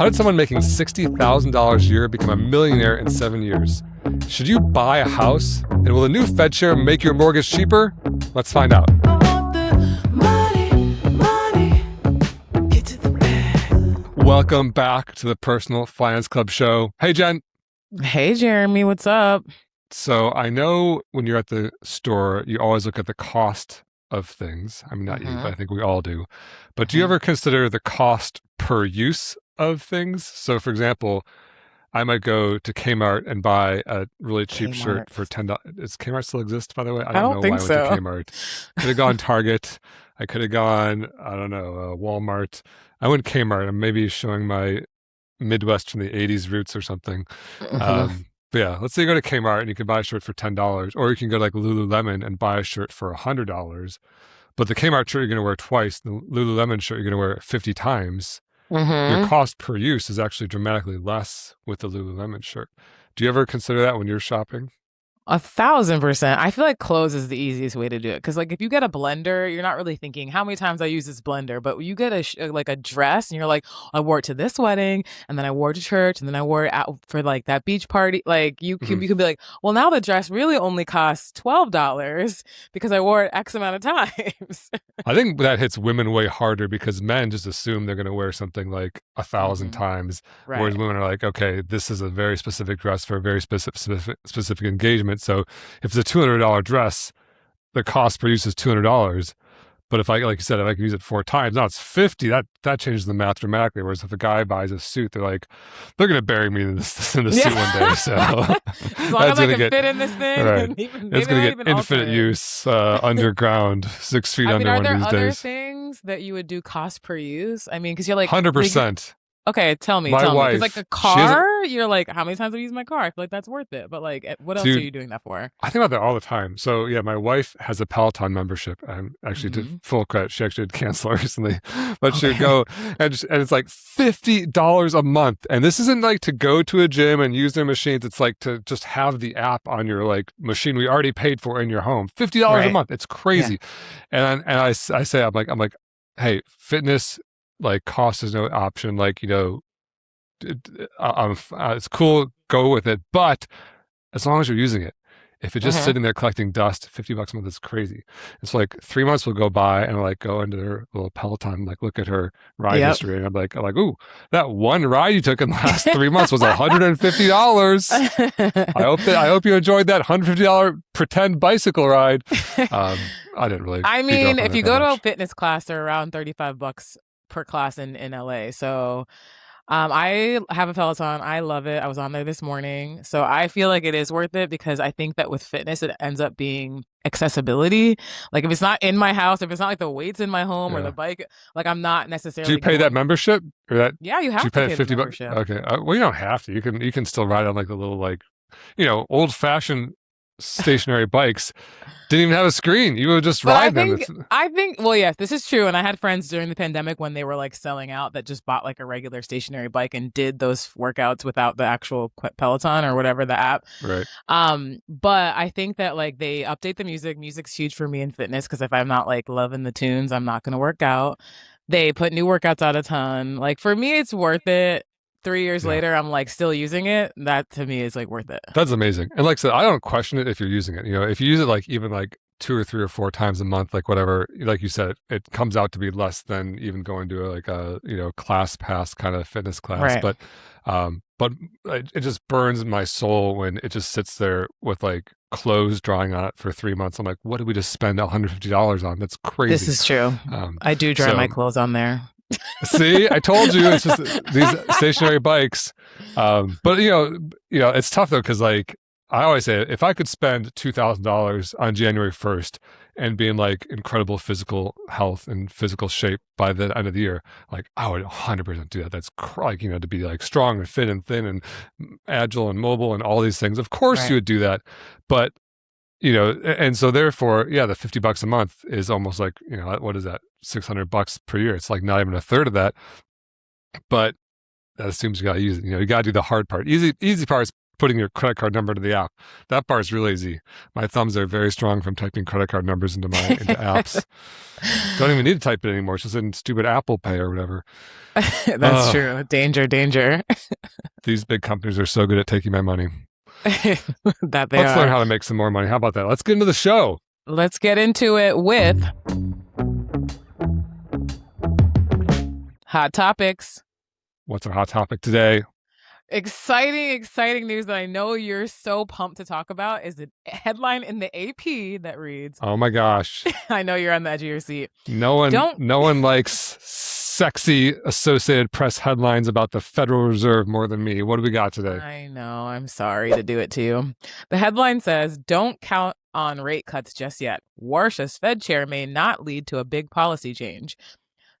How did someone making $60,000 a year become a millionaire in 7 years? Should you buy a house? And will the new Fed chair make your mortgage cheaper? Let's find out. Welcome back to the Personal Finance Club show. Hey, Jen. Hey, Jeremy. What's up? So I know when you're at the store, you always look at the cost of things. I mean, not you, but I think we all do. But do you ever consider the cost per use of things? So, for example, I might go to Kmart and buy a really cheap shirt for $10. Does Kmart still exist, by the way? I don't know think why I so. went to Kmart. Could have gone Target. I could have gone, I don't know, Walmart. I went Kmart. I'm maybe showing my Midwest from the 80s roots or something. But yeah, let's say you go to Kmart and you can buy a shirt for $10, or you can go to like Lululemon and buy a shirt for $100. But the Kmart shirt you're going to wear twice, the Lululemon shirt you're going to wear 50 times. Your cost per use is actually dramatically less with the Lululemon shirt. Do you ever consider that when you're shopping? 1,000%. I feel like clothes is the easiest way to do it. Because like if you get a blender, you're not really thinking how many times I use this blender. But you get like a dress and you're like, I wore it to this wedding and then I wore it to church and then I wore it out for like that beach party. Like you could be like, well, now the dress really only costs $12 because I wore it X amount of times. I think that hits women way harder because men just assume they're going to wear something like 1,000 times. Right. Whereas women are like, okay, this is a very specific dress for a very specific engagement. So if it's a $200 dress, the cost per use is $200. But if I, like you said, if I can use it 4 times, now it's 50. That changes the math dramatically. Whereas if a guy buys a suit, they're like, they're going to bury me in this suit one day. So as long as I can fit in this thing, right. It's going to get infinite alter use underground, 6 feet under one of these days. Are there other things that you would do cost per use? I mean, because you're like 100%. Okay, tell me. My wife, because like a car, you're like, how many times have I used my car? I feel like that's worth it. But like, what else are you doing that for? I think about that all the time. So yeah, my wife has a Peloton membership. I actually did full credit. She actually did cancel recently, but she would go and it's like $50 a month. And this isn't like to go to a gym and use their machines. It's like to just have the app on your like machine we already paid for in your home. $50 a month. It's crazy. Yeah. And I say I'm like, hey, fitness. Like cost is no option. Like, you know, it's cool, go with it. But as long as you're using it, if it's just sitting there collecting dust, $50 a month is crazy. It's like 3 months will go by and I'll like go into their little Peloton, like look at her ride history. And I'm like, ooh, that one ride you took in the last 3 months was $150. I hope you enjoyed that $150 pretend bicycle ride. I didn't really. I mean, if you go to a fitness class, they're around $35 per class in LA. So I have a Peloton. I love it. I was on there this morning. So I feel like it is worth it because I think that with fitness, it ends up being accessibility. Like if it's not in my house, if it's not like the weights in my home or the bike, like I'm not necessarily. Do you pay that membership or that? Yeah, you have to pay $50. Okay. Well, you don't have to. You can still ride on like the little like, you know, old fashioned stationary bikes. Didn't even have a screen. You would just ride them. I think, well, yes, this is true. And I had friends during the pandemic when they were like selling out that just bought like a regular stationary bike and did those workouts without the actual Peloton or whatever the app. Right. But I think that like they update the music. Music's huge for me in fitness because if I'm not like loving the tunes, I'm not going to work out. They put new workouts out a ton. Like for me, it's worth it. 3 years later, I'm like still using it. That to me is like worth it. That's amazing. And like I said, I don't question it if you're using it. You know, if you use it like even like 2 or 3 or 4 times a month, like whatever, like you said, it comes out to be less than even going to like a, you know, class pass kind of fitness class. Right. But it just burns my soul when it just sits there with like clothes drying on it for 3 months. I'm like, what did we just spend $150 on? That's crazy. This is true. I do dry my clothes on there. See, I told you it's just these stationary bikes. But you know, it's tough though because like I always say, if I could spend $2,000 on January 1st and be in like incredible physical health and physical shape by the end of the year, like I would 100% do that. That's like, you know, to be like strong and fit and thin and agile and mobile and all these things. Of course you would do that, but you know, and so therefore, yeah, the $50 a month is almost like, you know, what is that? $600 per year. It's like not even a third of that, but that assumes you got to use it. You know, you got to do the hard part. Easy part is putting your credit card number to the app. That part's really easy. My thumbs are very strong from typing credit card numbers into apps. Don't even need to type it anymore. It's just in stupid Apple Pay or whatever. That's true. Danger, danger. These big companies are so good at taking my money. That they Let's learn are. how to make some more money. How about that? Let's get into the show. Let's get into it with hot topics. What's our hot topic today? Exciting news that I know you're so pumped to talk about is a headline in the AP that reads, Oh my gosh. I know you're on the edge of your seat. No one likes sexy Associated Press headlines about the Federal Reserve more than me. What do we got today? I know. I'm sorry to do it to you. The headline says, don't count on rate cuts just yet. Warsh as Fed chair may not lead to a big policy change.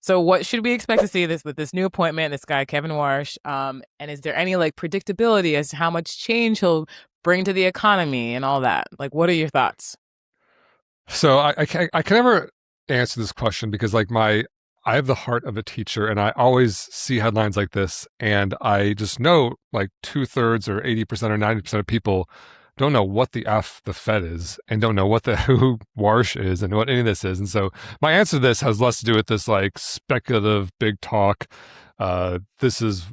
So what should we expect to see with this new appointment, this guy, Kevin Warsh? And is there any predictability as to how much change he'll bring to the economy and all that? What are your thoughts? So I can never answer this question because I have the heart of a teacher and I always see headlines like this and I just know 2/3 or 80% or 90% of people don't know what the F the Fed is and don't know what who Warsh is and what any of this is. And so my answer to this has less to do with this speculative big talk. This is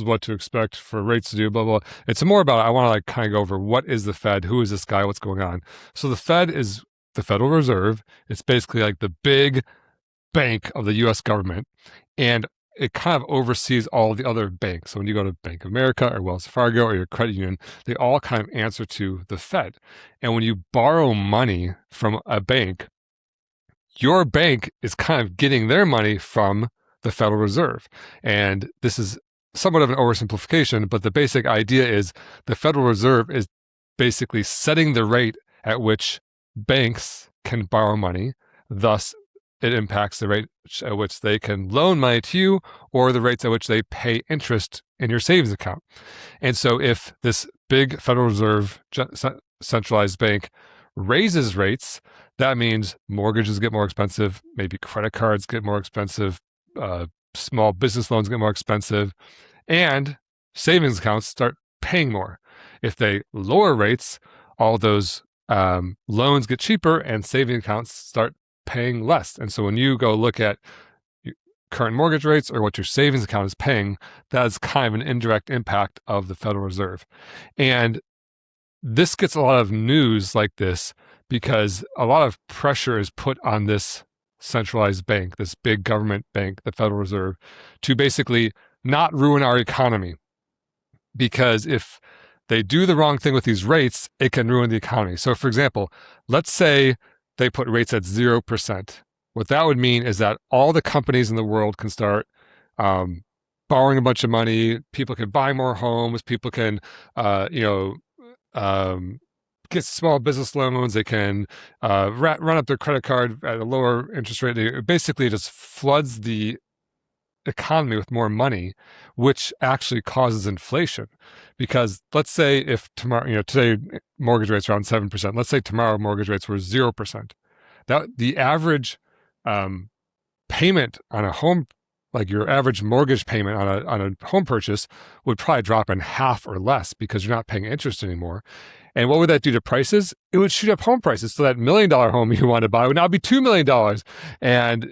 what to expect for rates to do, blah, blah. It's more about, I want to kind of go over what is the Fed? Who is this guy? What's going on? So the Fed is the Federal Reserve. It's basically the big bank of the U.S. government. And it kind of oversees all the other banks. So when you go to Bank of America or Wells Fargo or your credit union, they all kind of answer to the Fed. And when you borrow money from a bank, your bank is kind of getting their money from the Federal Reserve. And this is somewhat of an oversimplification, but the basic idea is the Federal Reserve is basically setting the rate at which banks can borrow money. Thus, it impacts the rate at which they can loan money to you or the rates at which they pay interest in your savings account. And so if this big Federal Reserve centralized bank raises rates, that means mortgages get more expensive, maybe credit cards get more expensive, small business loans get more expensive, and savings accounts start paying more. If they lower rates, all those loans get cheaper and savings accounts start paying less. And so when you go look at current mortgage rates or what your savings account is paying, that's kind of an indirect impact of the Federal Reserve. And this gets a lot of news like this because a lot of pressure is put on this centralized bank, this big government bank, the Federal Reserve, to basically not ruin our economy. Because if they do the wrong thing with these rates, it can ruin the economy. So for example, let's say they put rates at 0%. What that would mean is that all the companies in the world can start borrowing a bunch of money. People can buy more homes. People can, get small business loans. They can run up their credit card at a lower interest rate. It basically just floods the economy with more money, which actually causes inflation. Because let's say if tomorrow, today mortgage rates are around 7%. Let's say tomorrow mortgage rates were 0%. That the average payment on a home, your average mortgage payment on a home purchase, would probably drop in half or less because you're not paying interest anymore. And what would that do to prices? It would shoot up home prices. So that $1 million home you want to buy would now be $2 million. And,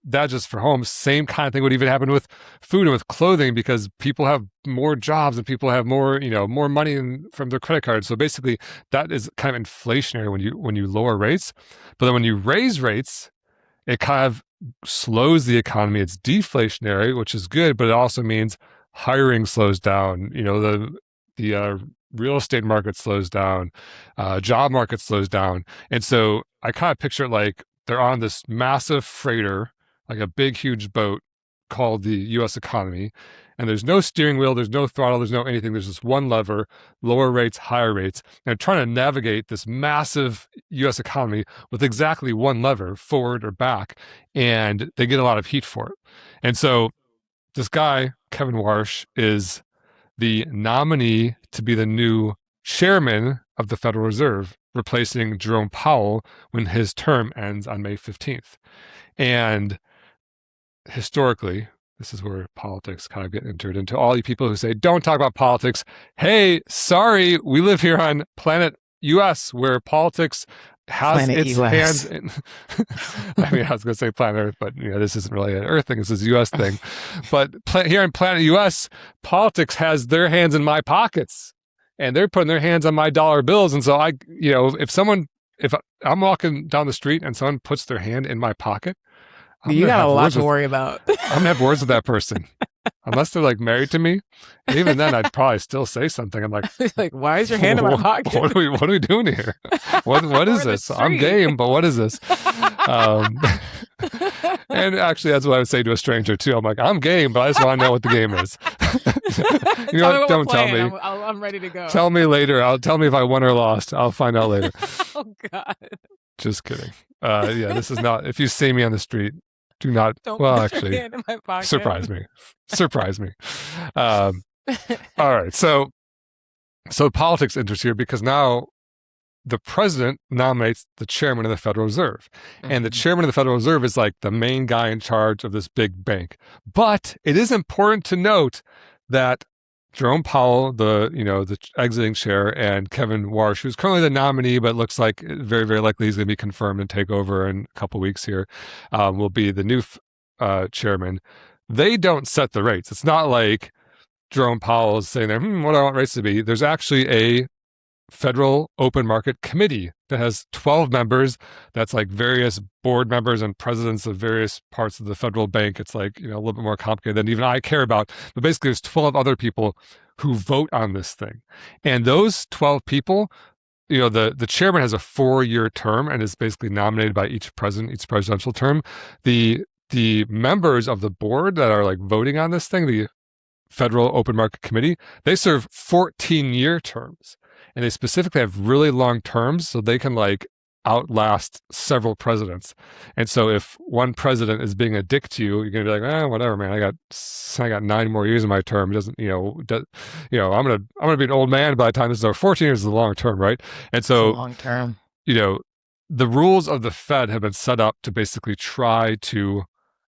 that just for homes, same kind of thing would even happen with food and with clothing because people have more jobs and people have more, more money from their credit cards. So basically that is kind of inflationary when you lower rates. But then when you raise rates, it kind of slows the economy. It's deflationary, which is good, but it also means hiring slows down. The real estate market slows down, job market slows down. And so I kind of picture it they're on this massive freighter, like a big, huge boat called the U.S. economy. And there's no steering wheel, there's no throttle, there's no anything. There's just one lever, lower rates, higher rates. And they're trying to navigate this massive U.S. economy with exactly one lever, forward or back. And they get a lot of heat for it. And so this guy, Kevin Warsh, is the nominee to be the new chairman of the Federal Reserve, replacing Jerome Powell when his term ends on May 15th. And historically, This is where politics kind of get entered into. All you people who say, don't talk about politics. Hey, sorry, we live here on planet US where politics has Planet its US. hands in. I mean, I was going to say planet Earth, but this isn't really an Earth thing. This is a US thing. But here in planet US, politics has their hands in my pockets and they're putting their hands on my dollar bills. And so if I'm walking down the street and someone puts their hand in my pocket, You got a lot to worry about. I'm gonna have words with that person, unless they're like married to me. And even then, I'd probably still say something. I'm like, why is your hand in my pocket? What are we doing here? What is this? I'm game, but what is this? And actually, that's what I would say to a stranger too. I'm like, I'm game, but I just want to know what the game is. What? Don't tell me. I'm ready to go. Tell me later. Tell me if I won or lost. I'll find out later. Oh God. Just kidding. This is not. If you see me on the street, do not. Don't well, put actually, your hand in my pocket. surprise me. Surprise me. All right. So politics enters here because now the president nominates the chairman of the Federal Reserve. Mm-hmm. And the chairman of the Federal Reserve is like the main guy in charge of this big bank. But it is important to note that Jerome Powell, the exiting chair, and Kevin Warsh, who's currently the nominee, but looks like very, very likely he's going to be confirmed and take over in a couple of weeks here, will be the new chairman. They don't set the rates. It's not like Jerome Powell is saying there, what do I want rates to be? There's actually a Federal Open Market Committee that has 12 members. That's like various board members and presidents of various parts of the federal bank. It's like, a little bit more complicated than even I care about. But basically, there's 12 other people who vote on this thing. And those 12 people, the chairman has a 4-year term and is basically nominated by each president, each presidential term. The members of the board that are like voting on this thing, the Federal Open Market Committee, they serve 14-year terms. And they specifically have really long terms so they can like outlast several presidents. And so if one president is being a dick to you, you're going to be like, whatever, man, I got 9 more years in my term. It doesn't, I'm going to be an old man by the time this is over. 14 years is a long term, right? And so long term, the rules of the Fed have been set up to basically try to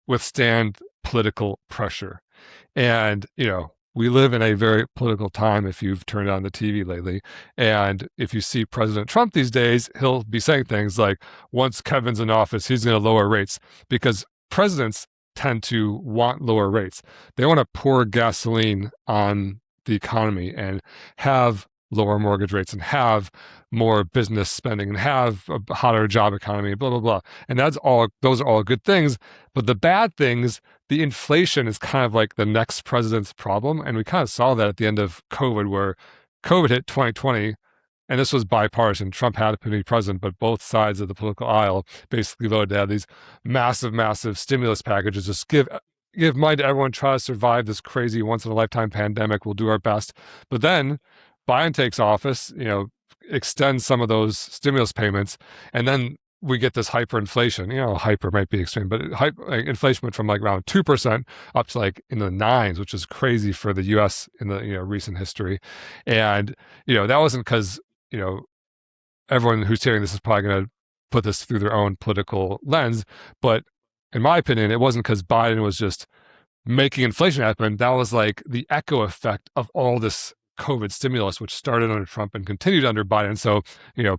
withstand political pressure. And, we live in a very political time if you've turned on the TV lately. And if you see President Trump these days, he'll be saying things like, once Kevin's in office, he's going to lower rates, because presidents tend to want lower rates. They want to pour gasoline on the economy and have lower mortgage rates and have more business spending and have a hotter job economy, blah, blah, blah. And those are all good things. But the bad things, the inflation is kind of like the next president's problem. And we kind of saw that at the end of COVID, where COVID hit 2020, and this was bipartisan. Trump had to be president, but both sides of the political aisle basically voted to have these massive, massive stimulus packages. Just give money to everyone, try to survive this crazy once-in-a-lifetime pandemic. We'll do our best. But then Biden takes office, extends some of those stimulus payments, and then we get this hyperinflation. Hyper might be extreme, but inflation went from like around 2% up to like in the 9s, which is crazy for the U.S. in the recent history. And that wasn't because everyone who's hearing this is probably going to put this through their own political lens, but in my opinion, it wasn't because Biden was just making inflation happen. That was like the echo effect of all this COVID stimulus, which started under Trump and continued under Biden. So,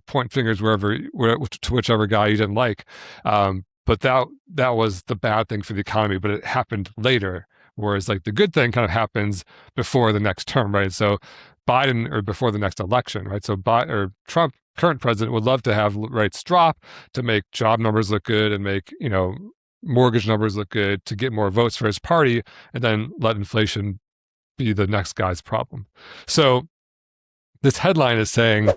point fingers to whichever guy you didn't like. But that was the bad thing for the economy, but it happened later. Whereas like the good thing kind of happens before the next term, right? So Biden, or before the next election, right? So Trump, current president, would love to have rates drop to make job numbers look good and make, mortgage numbers look good, to get more votes for his party, and then let inflation be the next guy's problem. So this headline is saying,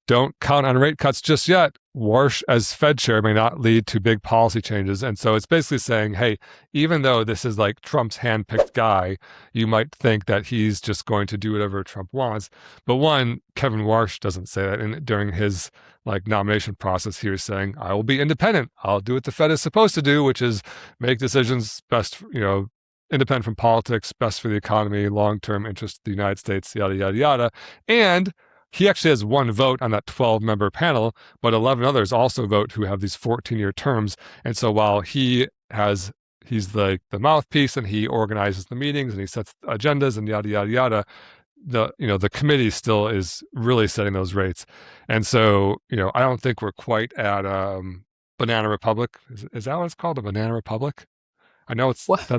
don't count on rate cuts just yet. Warsh as Fed chair may not lead to big policy changes. And so it's basically saying, hey, even though this is like Trump's handpicked guy, you might think that he's just going to do whatever Trump wants. But one, Kevin Warsh doesn't say that. And during his nomination process, he was saying, I will be independent. I'll do what the Fed is supposed to do, which is make decisions best, independent from politics, best for the economy, long-term interest of the United States, yada, yada, yada. And he actually has one vote on that 12-member panel, but 11 others also vote who have these 14-year terms. And so while he he's like the mouthpiece, and he organizes the meetings and he sets agendas and yada yada yada. The committee still is really setting those rates, and so I don't think we're quite at Banana Republic. Is that what it's called, a Banana Republic? I know What?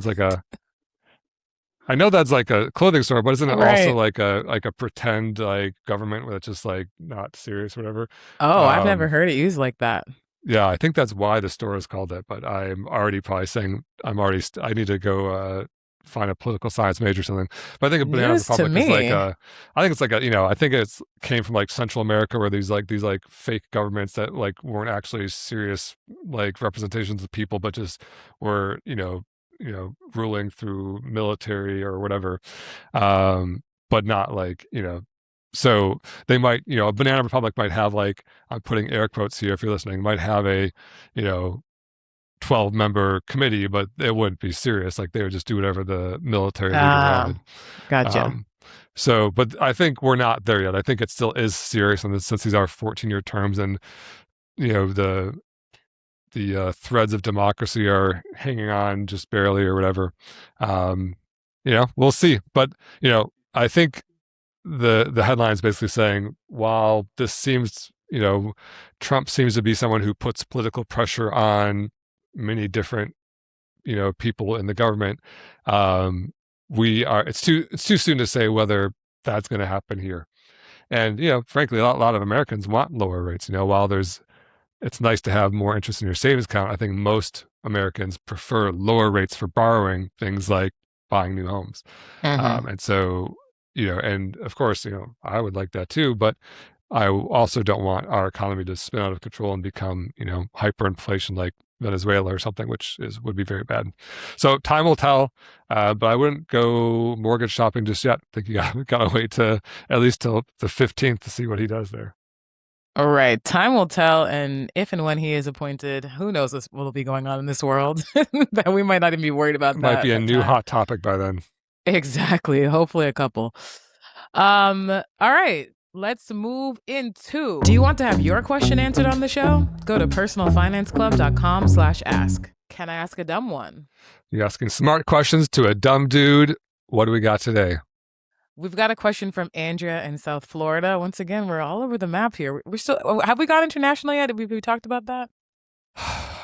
I know that's like a clothing store, but isn't it also Right. like a pretend like government where it's just like not serious or whatever? Oh, I've never Um, heard it used like that. yeah, I think that's why the store is called that. But I'm already probably saying I need to go find a political science major or something. But I think a Banana News to Republic is like me. I think it's like I think it's came from like Central America where these fake governments that like weren't actually serious like representations of people, but just were ruling through military or whatever, but not like so they might, a Banana Republic might have like, I'm putting air quotes here if you're listening, might have a, you know, 12-member committee, but it wouldn't be serious. Like they would just do whatever the military leader Ah, wanted. gotcha. Um, but I think we're not there yet. I think it still is serious, and since these are 14-year terms, and the threads of democracy are hanging on just barely or whatever. Um, we'll see. But I think the headline is basically saying, while this seems, Trump seems to be someone who puts political pressure on many different, people in the government. It's too soon to say whether that's going to happen here. And, frankly, a lot of Americans want lower rates, while it's nice to have more interest in your savings account. I think most Americans prefer lower rates for borrowing things like buying new homes. Hmm. And so, and of course, I would like that too, but I also don't want our economy to spin out of control and become, hyperinflation like Venezuela or something, which would be very bad. So time will tell, but I wouldn't go mortgage shopping just yet. I think you gotta wait to at least till the 15th to see what he does there. All right. Time will tell. And if and when he is appointed, who knows what will be going on in this world that we might not even be worried It about might that be a that new time. hot topic by then. Exactly. Hopefully a couple. All right. Let's move into. Do you want to have your question answered on the show? Go to personalfinanceclub.com/ask. Can I ask a dumb one? You're asking smart questions to a dumb dude. What do we got today? We've got a question from Andrea in South Florida. Once again, we're all over the map here. We're still. Have we gone international yet? Have we talked about that?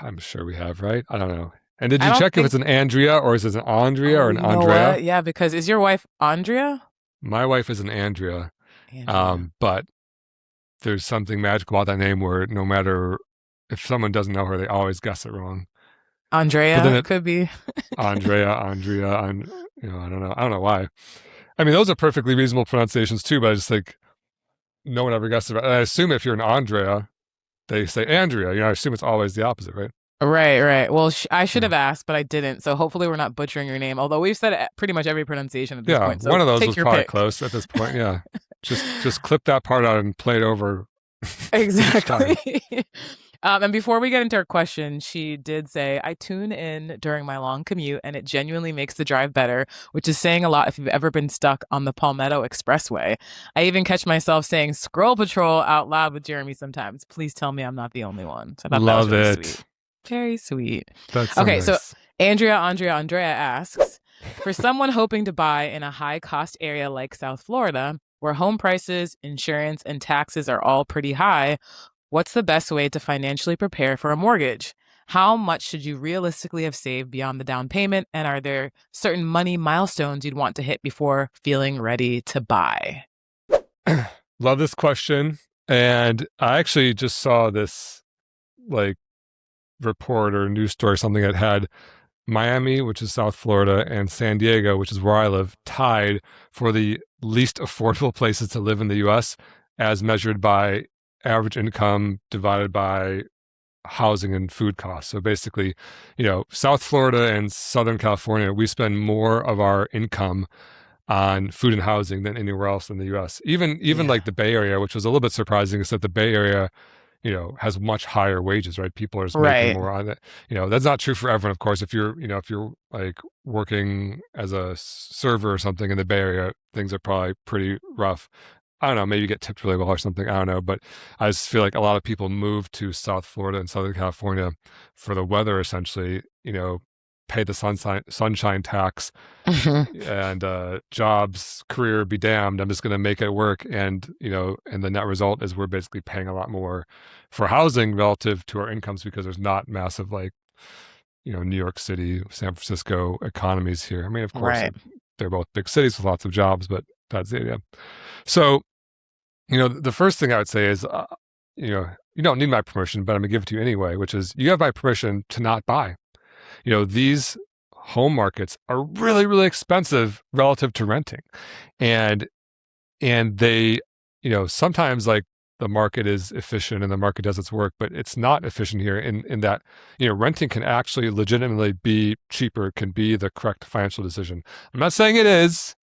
I'm sure we have, right? I don't know. And did I you don't check if think. it's an Andrea or is it an Andrea Oh, or an you know Andrea? what? Yeah, because is your wife Andrea? My wife is an Andrea, Andrea. but there's something magical about that name where no matter if someone doesn't know her, they always guess it wrong. But then Andrea could be. Andrea, I don't know. I don't know why. I mean, those are perfectly reasonable pronunciations too, but I just think no one ever guesses it. And I assume if you're an Andrea, they say Andrea. I assume it's always the opposite, right? Right, right. Well, I should Yeah. have asked, but I didn't. So hopefully we're not butchering your name. Although we've said pretty much every pronunciation at this Yeah, point. one So of those take was your probably pick. close at this point. Yeah, just clip that part out and play it over each Exactly. time. And before we get into her question, she did say, I tune in during my long commute and it genuinely makes the drive better, which is saying a lot if you've ever been stuck on the Palmetto Expressway. I even catch myself saying Scroll Patrol out loud with Jeremy sometimes. Please tell me I'm not the only one. So I thought that was Love really sweet. it. Very sweet. That's so Okay, so nice. Andrea asks, for someone hoping to buy in a high cost area like South Florida, where home prices, insurance, and taxes are all pretty high, what's the best way to financially prepare for a mortgage? How much should you realistically have saved beyond the down payment? And are there certain money milestones you'd want to hit before feeling ready to buy? Love this question. And I actually just saw this like report or news story, something that had Miami, which is South Florida, and San Diego, which is where I live, tied for the least affordable places to live in the US as measured by average income divided by housing and food costs. So basically, South Florida and Southern California, we spend more of our income on food and housing than anywhere else in the US. Even Yeah. like the Bay Area, which was a little bit surprising, is that the Bay Area has much higher wages, right? People are just making Right. more on it. That's not true for everyone, of course. If you're like working as a server or something in the Bay Area, things are probably pretty rough. I don't know, maybe you get tipped really well or something. I don't know. But I just feel like a lot of people move to South Florida and Southern California for the weather, essentially, pay the sunshine tax and jobs, career be damned. I'm just going to make it work. And, and the net result is we're basically paying a lot more for housing relative to our incomes because there's not massive, like, New York City, San Francisco economies here. I mean, of course, Right. they're both big cities with lots of jobs, but that's the idea. So, the first thing I would say is, you don't need my permission, but I'm going to give it to you anyway, which is you have my permission to not buy. These home markets are really, really expensive relative to renting. And they, sometimes like the market is efficient and the market does its work, but it's not efficient here in that, renting can actually legitimately be cheaper, can be the correct financial decision. I'm not saying it is.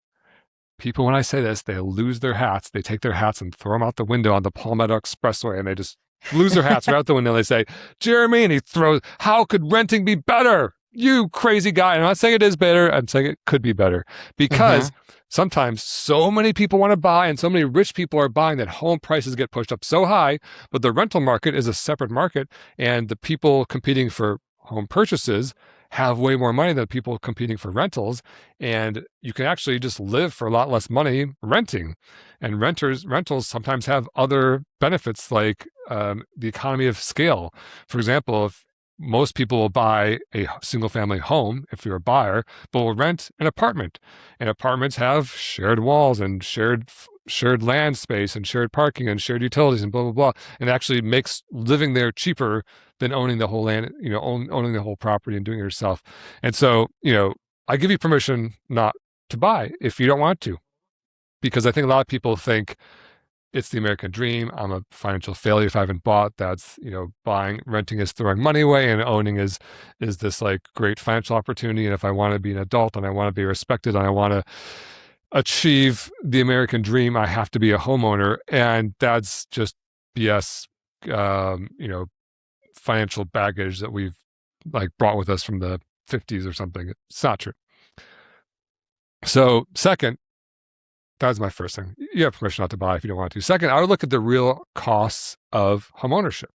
People, when I say this, they lose their hats. They take their hats and throw them out the window on the Palmetto Expressway, and they just lose their hats right out the window. And they say, Jeremy, and he throws, how could renting be better? You crazy guy. And I'm not saying it is better. I'm saying it could be better because sometimes so many people want to buy and so many rich people are buying that home prices get pushed up so high, but the rental market is a separate market, and the people competing for home purchases have way more money than people competing for rentals. And you can actually just live for a lot less money renting. And rentals sometimes have other benefits like the economy of scale. For example, if most people will buy a single family home if you're a buyer, but will rent an apartment. And apartments have shared walls and shared land space and shared parking and shared utilities and blah, blah, blah. And it actually makes living there cheaper than owning the whole land, owning the whole property and doing it yourself. And so, I give you permission not to buy if you don't want to, because I think a lot of people think it's the American dream. I'm a financial failure if I haven't bought. That's, renting is throwing money away, and owning is this like great financial opportunity. And if I want to be an adult and I want to be respected and I want to achieve the American dream, I have to be a homeowner. And that's just BS, financial baggage that we've like brought with us from the 50s or something. It's not true. So second, that's my first thing. You have permission not to buy if you don't want to. Second, I would look at the real costs of homeownership.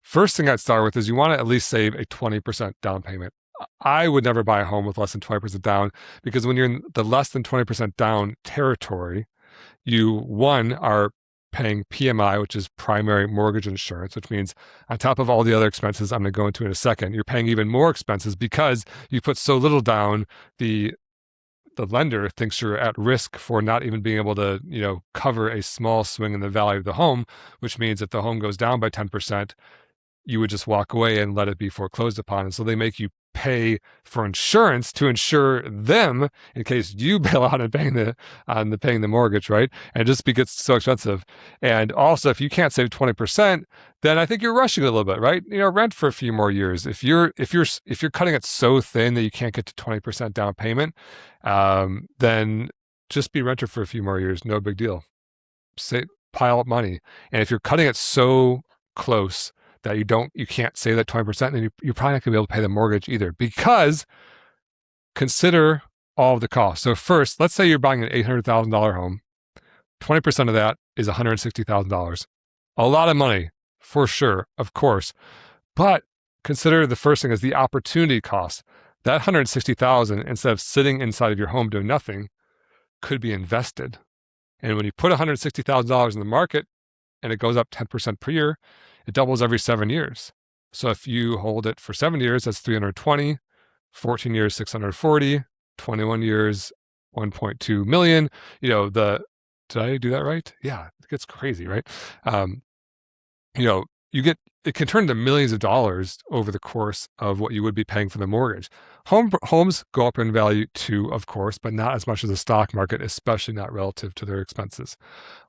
First thing I'd start with is you want to at least save a 20% down payment. I would never buy a home with less than 20% down, because when you're in the less than 20% down territory, you, one, are paying PMI, which is primary mortgage insurance, which means on top of all the other expenses I'm going to go into in a second, you're paying even more expenses because you put so little down. The lender thinks you're at risk for not even being able to, cover a small swing in the value of the home, which means if the home goes down by 10%, you would just walk away and let it be foreclosed upon. And so they make you pay for insurance to insure them in case you bail out and paying the mortgage, right? And it just gets so expensive. And also, if you can't save 20%, then I think you're rushing a little bit, right? Rent for a few more years. If you're cutting it so thin that you can't get to 20% down payment, then just be renter for a few more years. No big deal. Pile up money. And if you're cutting it so close that you can't save that 20%, then you're probably not going to be able to pay the mortgage either, because consider all of the costs. So first, let's say you're buying an $800,000 home. 20% of that is $160,000. A lot of money, for sure, of course. But consider the first thing is the opportunity cost. That $160,000, instead of sitting inside of your home doing nothing, could be invested. And when you put $160,000 in the market and it goes up 10% per year, it doubles every 7 years. So if you hold it for 7 years, that's 320, 14 years, 640, 21 years, 1.2 million. Did I do that right? Yeah, it gets crazy, right? It can turn to millions of dollars over the course of what you would be paying for the mortgage. Homes go up in value too, of course, but not as much as the stock market, especially not relative to their expenses.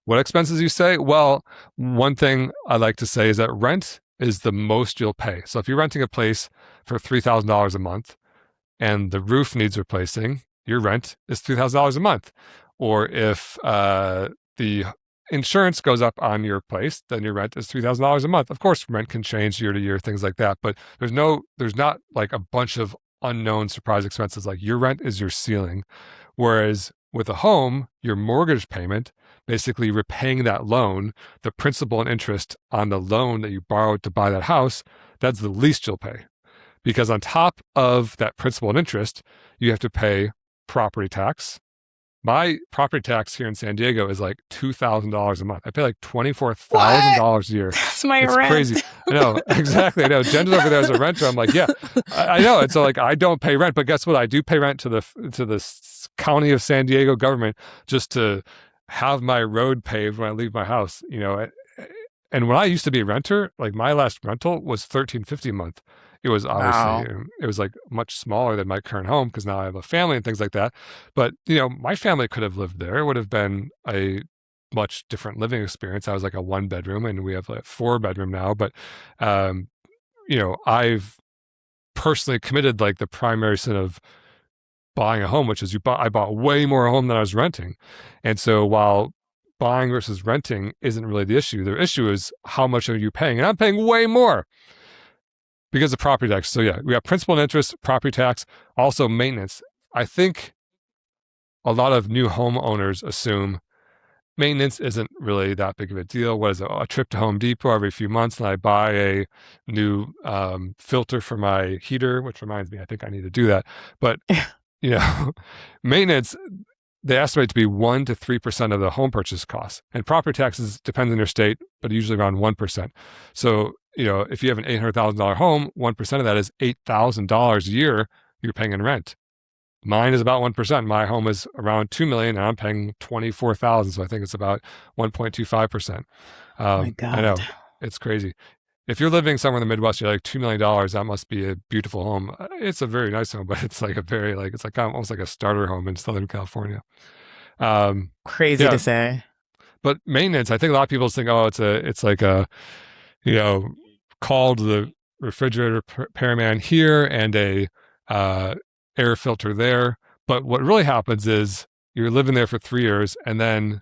What expenses you say? Well, one thing I like to say is that rent is the most you'll pay. So if you're renting a place for $3,000 a month and the roof needs replacing, your rent is $3,000 a month. Or if the insurance goes up on your place, then your rent is $3,000 a month. Of course, rent can change year to year, things like that, but there's not like a bunch of unknown surprise expenses. Like your rent is your ceiling. Whereas with a home, your mortgage payment, basically repaying that loan, the principal and interest on the loan that you borrowed to buy that house, that's the least you'll pay. because on top of that principal and interest, you have to pay property tax. My property tax here in San Diego is like $2,000 a month. I pay like What? $24,000 a year. That's my It's rent. crazy. I know, exactly. I know. Jen's over there as a renter. I'm like, yeah, I know. And so like, I don't pay rent, but guess what? I do pay rent to the county of San Diego government just to have my road paved when I leave my house. And when I used to be a renter, like my last rental was $1,350 a month. It was obviously Wow. it was like much smaller than my current home because now I have a family and things like that. But my family could have lived there. It would have been a much different living experience. I was like a 1 bedroom, and we have like a 4 bedroom now. But um, I've personally committed like the primary sin of buying a home, which is I bought way more home than I was renting. And so while buying versus renting isn't really the issue is how much are you paying? And I'm paying way more because of property tax. So yeah, we have principal and interest, property tax, also maintenance. I think a lot of new homeowners assume maintenance isn't really that big of a deal. What is it? A trip to Home Depot every few months, and I buy a new filter for my heater, which reminds me, I think I need to do that. But maintenance, they estimate to be 1% to 3% of the home purchase cost. And property taxes depends on your state, but usually around 1%. So, if you have an $800,000 home, 1% of that is $8,000 a year you're paying in rent. Mine is about 1%. My home is around $2 million, and I'm paying $24,000. So I think it's about 1.25%. My I know, God. it's crazy. If you're living somewhere in the Midwest, you're like $2 million, that must be a beautiful home. It's a very nice home, but it's like it's like almost like a starter home in Southern California. Crazy Yeah, to say. but maintenance, I think a lot of people think, oh, it's like a, you know, called the refrigerator repairman here and a air filter there. But what really happens is you're living there for 3 years, and then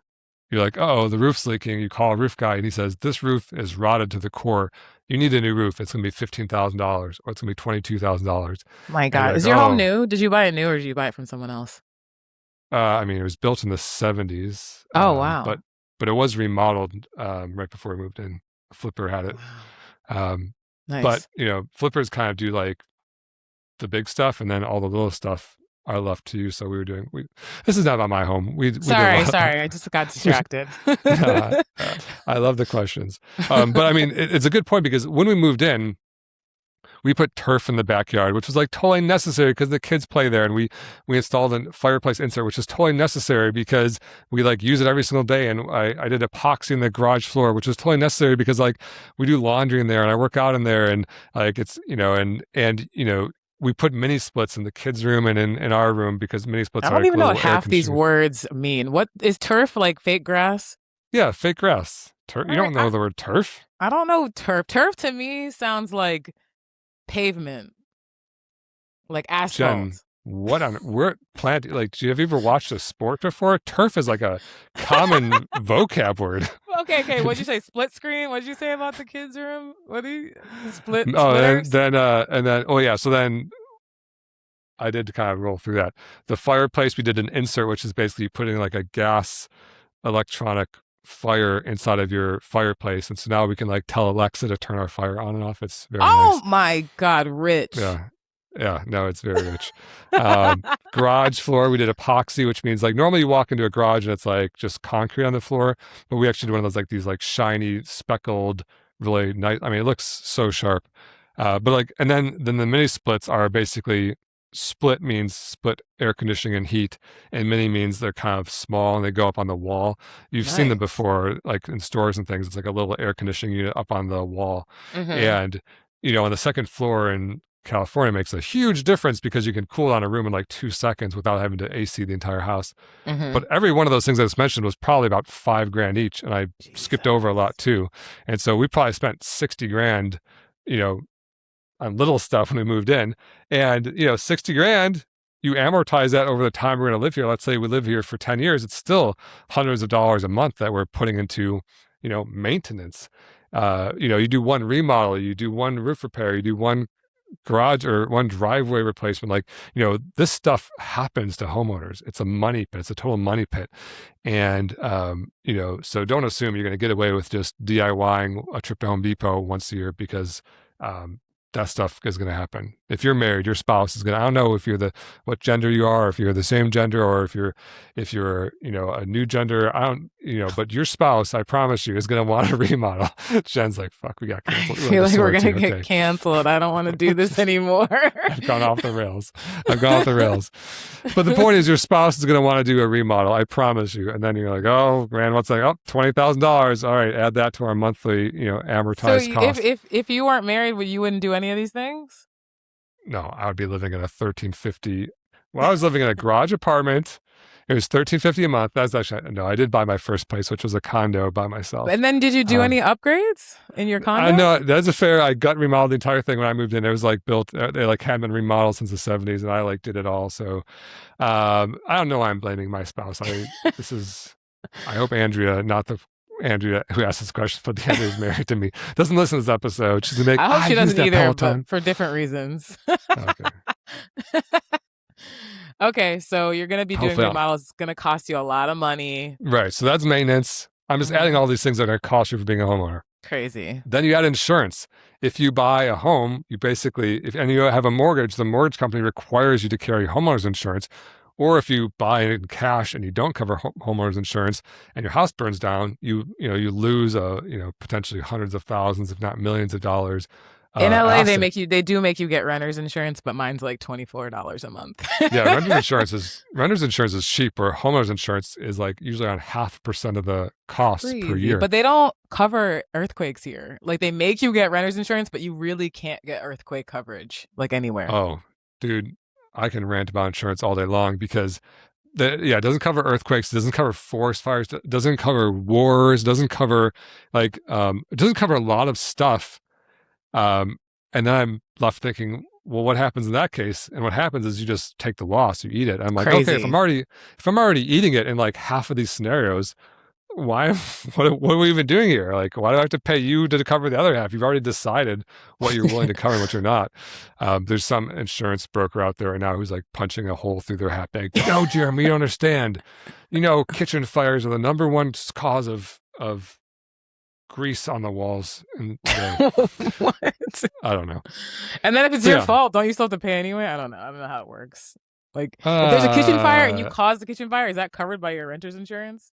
you're like, oh, the roof's leaking. You call a roof guy, and he says, this roof is rotted to the core. You need a new roof. It's going to be $15,000 or it's going to be $22,000. My And God. you're Is like, your home oh, new? Did you buy it new or did you buy it from someone else? I mean, it was built in the 70s, Oh, but wow. it was remodeled right before we moved in. Flipper had it. Wow. Um, but, Nice. flippers kind of do like the big stuff, and then all the little stuff are left to you. So this is not about my home. We did a Sorry, lot. sorry. I just got we, distracted. no, I love the questions. But I mean, it's a good point because when we moved in, we put turf in the backyard, which was like totally necessary because the kids play there. And we installed a fireplace insert, which is totally necessary because we like use it every single day. And I did epoxy in the garage floor, which was totally necessary because like we do laundry in there and I work out in there, and like it's, we put mini splits in the kids' room and in our room because mini splits I are don't like even know what little air half these conditioners. words mean. What is turf, like fake grass? Yeah, fake grass. Turf. All You right. don't know the word turf? I don't know turf. Turf to me sounds like pavement, like Jen, asphalt. we're planting, like, have you ever watched a sport before? Turf is like a common vocab word. Okay, okay. What'd you say? Split screen? What'd you say about the kids' room? What do you Oh, splitters? oh yeah, so then I did kind of roll through that. The fireplace, we did an insert, which is basically putting like a gas electronic fire inside of your fireplace. And so now we can like tell Alexa to turn our fire on and off. It's very Oh nice. my God, rich. Yeah. Yeah, no, it's very rich. Garage floor, we did epoxy, which means like normally you walk into a garage and it's like just concrete on the floor, but we actually did one of those like these like shiny speckled, really nice. I mean, it looks so sharp. But like, and then the mini splits are basically split means split air conditioning and heat, and mini means they're kind of small and they go up on the wall. You've seen them Nice. before, like in stores and things. It's like a little air conditioning unit up on the wall, Mm-hmm. and on the second floor in California makes a huge difference because you can cool down a room in like 2 seconds without having to AC the entire house. Mm-hmm. But every one of those things I just mentioned was probably about $5,000 each, and I skipped over a Jesus. lot too. And so we probably spent 60 grand, you know, on little stuff when we moved in. And 60 grand, you amortize that over the time we're going to live here. Let's say we live here for 10 years, it's still hundreds of dollars a month that we're putting into maintenance. You do one remodel, you do one roof repair, you do one garage or one driveway replacement. Like, this stuff happens to homeowners. It's a money pit. It's a total money pit. And, so don't assume you're going to get away with just DIYing a trip to Home Depot once a year because, that stuff is going to happen. If you're married, your spouse is going to, I don't know if you're what gender you are, if you're the same gender, or if you're, a new gender, I don't, but your spouse, I promise you, is going to want to remodel. Jen's like, fuck, we got I canceled. feel like we're gonna get Okay. canceled. I don't want to do this anymore. I've gone off the rails. I've gone off the rails. But the point is, your spouse is going to want to do a remodel. I promise you. And then you're like, oh man, what's like? Oh, $20,000. All right, add that to our monthly, So amortized if cost. if you weren't married, you wouldn't do any of these things? No, I would be living in a 1350. Well, I was living in a garage apartment. It was 1350 a month. That's actually no. I did buy my first place, which was a condo by myself. And then did you do Um, any upgrades in your I condo? know that's a fair. I gut remodeled the entire thing when I moved in. It was like built. They like hadn't been remodeled since the '70s, and I like did it all. So I don't know why I'm blaming my spouse. This is. I hope Andrea, not the Andrea who asked this question, but the Andrea who's married to me, doesn't listen to this episode. She's gonna make. I hope she Use doesn't that either, but Peloton. for different reasons. Okay. Okay, so you're gonna be doing Hopefully, remodels. It's gonna cost you a lot of money. right. So that's maintenance. I'm just adding Mhm. all these things that are going to cost you for being a homeowner. Crazy. Then you add insurance. If you buy a home, you basically, and you have a mortgage, the mortgage company requires you to carry homeowners insurance. Or if you buy it in cash and you don't cover homeowners insurance and your house burns down, you lose potentially hundreds of thousands, if not millions of dollars. In LA, Asset. they do make you get renter's insurance, but mine's like $24 a month. Yeah, renter's insurance is cheap, where homeowners insurance is like usually on 0.5% of the cost per Crazy. year. But they don't cover earthquakes here. Like they make you get renter's insurance, but you really can't get earthquake coverage like anywhere. Oh, dude, I can rant about insurance all day long because it doesn't cover earthquakes, it doesn't cover forest fires, it doesn't cover wars, it doesn't cover it doesn't cover a lot of stuff. And then I'm left thinking, well, what happens in that case? And what happens is you just take the loss, you eat it. And I'm like, Crazy. okay, if I'm already eating it in like half of these scenarios, why what are we even doing here? Like, why do I have to pay you to cover the other half? You've already decided what you're willing to cover and what you're not. There's some insurance broker out there right now who's like punching a hole through their hat bag. No, Jeremy, you don't understand. Kitchen fires are the number one cause of grease on the walls. And What? I don't know. And then if it's your fault, don't you still have to pay anyway? I don't know. I don't know how it works. Like if there's a kitchen fire and you caused the kitchen fire, is that covered by your renter's insurance?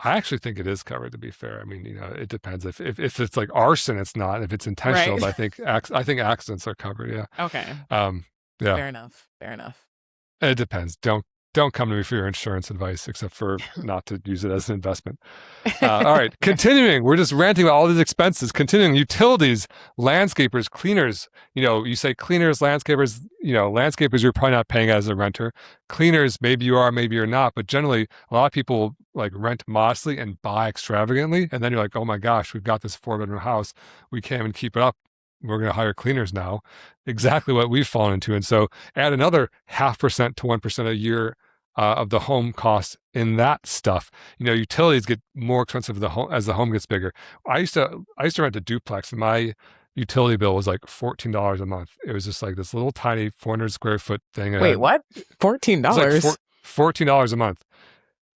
I actually think it is covered, to be fair. I mean, it depends. If it's like arson, it's not. If it's intentional, Right. but I think accidents are covered. Yeah. Okay. Yeah. Fair enough. It depends. Don't come to me for your insurance advice, except for not to use it as an investment. All right, continuing. We're just ranting about all these expenses. Continuing, utilities, landscapers, cleaners. You say cleaners, landscapers. Landscapers you're probably not paying as a renter. Cleaners, maybe you are, maybe you're not. But generally, a lot of people like rent modestly and buy extravagantly, and then you're like, oh my gosh, we've got this 4-bedroom house, we can't even keep it up. We're going to hire cleaners now. Exactly what we've fallen into. And so add another 0.5% to 1% a year of the home cost in that stuff. Utilities get more expensive as the home gets bigger. I used to rent a duplex, and my utility bill was like $14 a month. It was just like this little tiny 400 square foot thing. Wait, what? $14? Like $14 a month.